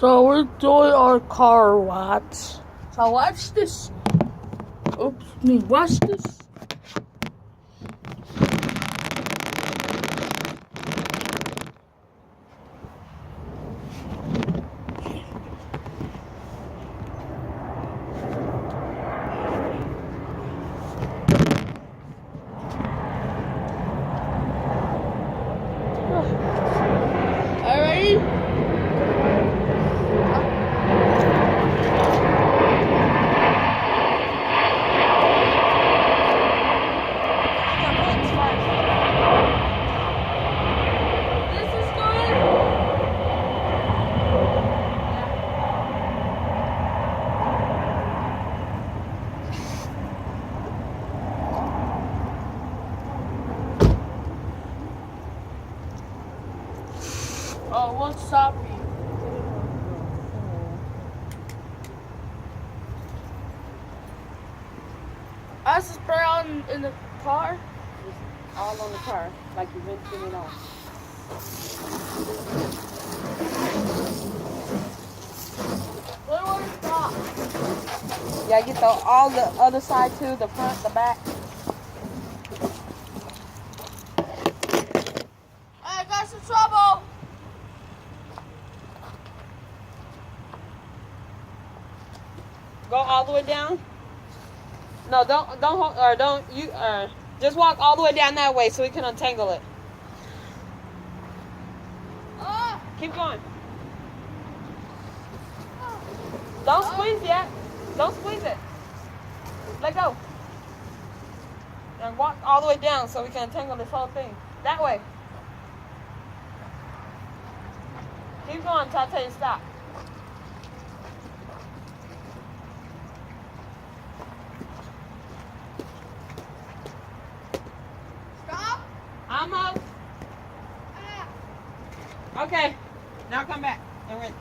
So we're doing our car watch. So watch this. Oops, watch this. Alright. Oh, it won't stop me. I have to spray on in the car. It's all on the car, like you've been rinsing it off. Where will it stop? Yeah, you throw all the other side too, the front, the back. I got some trouble. Go all the way down. No, don't just walk all the way down that way so we can untangle it. Keep going. Don't squeeze yet. Don't squeeze it. Let go. And walk all the way down so we can untangle this whole thing. That way. Keep going until I tell you to stop. Stop. Almost. Okay. Now come back and rinse.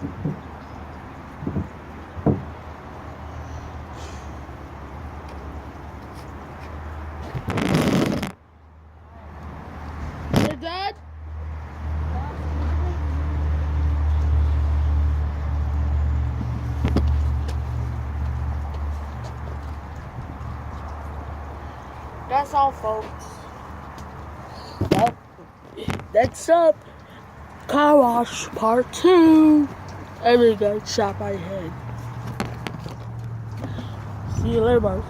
You're dead? That's all, folks. Well, next up, car wash part 2. Every guy shot my head. See you later, Mark.